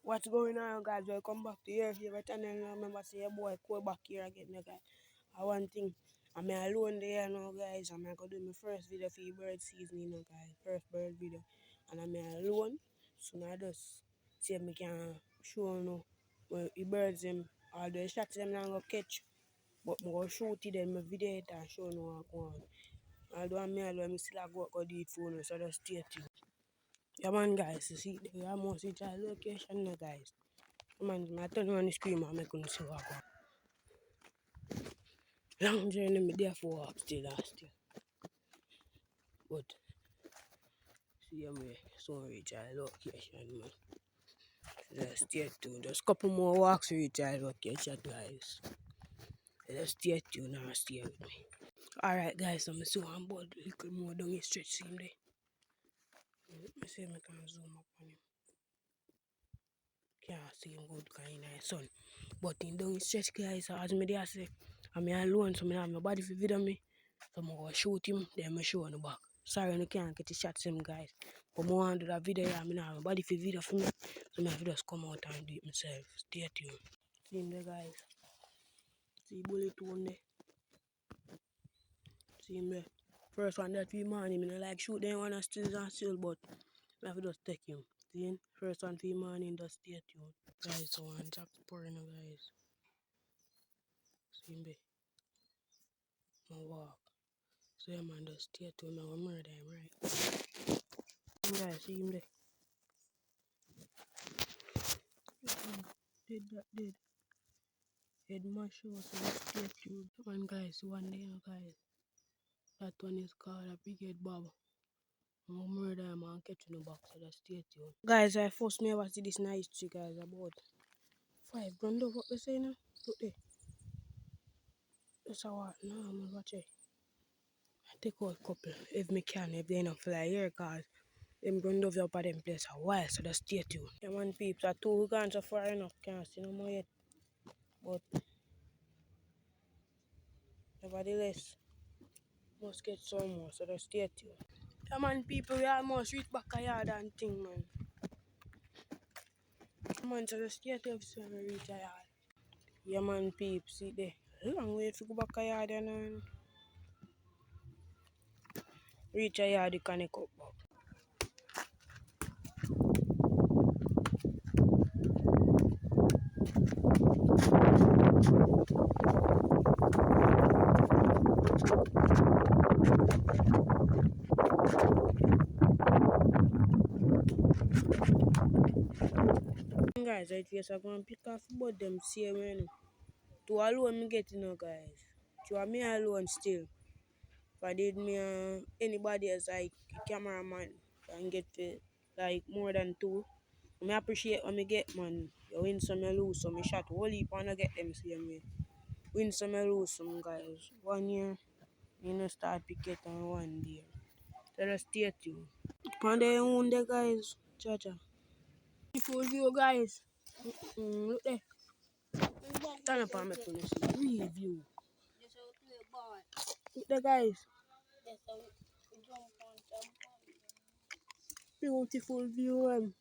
What's going on, guys? Welcome back to your favorite channel. Remember, say your boy Cole back here again, guys. One thing, I'm alone there now, guys. I'm gonna do my first video for the bird season, guys. First bird video, and I'm alone. So now I just see if I can show you well, the birds them, all the shots them I'm gonna catch, but I'm gonna shoot it in my video and show you what's going on. Although I'm alone, I still go do it for you, so just stay tuned. Yeah, man, guys, you see, they almost reach our location now, guys. Man, I turn on the screen and I couldn't see what going. Long journey, me there for walk still last year. But, see, I'm so reach our location, man. So just stay tuned. Just a couple more walks to reach our location, guys. So just stay tuned and stay with me. Alright, guys, so I'm so on board a little more down the stretch, see him there. Let me see if I can zoom up on him. Can't see him good because he's in the sun. But in down the stretch, guys, as me there say, I'm alone, so I have my body for video me. So I'm going to shoot him, then I show on the back. Sorry, I can't get the shots him, guys. But I want to do that video, I have my body for video for me. So I have to just come out and do it myself. Stay tuned. See him there, guys. See bullet one there. See him there. First one that we morning, I like shoot them one and still, but I have to just take him. See him? First one for morning, just stay tuned. Guys, so one Jack's pouring, guys. See him there. I walk. So yeah, man, just stay tuned. I'm going to murder him, right? Guys, see him there. Did. Head mash out, so let's stay tuned. One, guys, one day, guys. That one is called a big head bob. I'm going to murder him and catch in the box, so let's stay tuned. Guys, I first me ever see this nice tree, guys, about 5 grand of what they say now. Look there. That's a what? No, I'm going to watch it. I take out a couple if me can, if they don't fly here, cause them ground over up at them place a while, so just stay tuned. Yeah, man, peeps, are 2 guns so far enough, can't see no more yet. But nevertheless, must get some more, so just stay tuned. Yeah, man, people, we almost reach back a yard and thing, man. Man, so just stay tuned so we reach a yard. Yeah, man, peeps, see there. Long way to go back a yard and reach a yard, you can up back. Guys, I guess I'm going to pick off about them same way. To alone me get guys. To me alone still. If I did me anybody else like cameraman and get like more than 2. I appreciate when I get, man. You win some, you lose some. I shot whole heap and I get them same way. Win some, you lose some, guys. 1 year, you know, start picket on 1 year. So just stay tuned. Upon their own there, guys. Cha-cha. Beautiful view, guys. Look there. Turn up and make you see. Real view. Look there, guys. Beautiful view.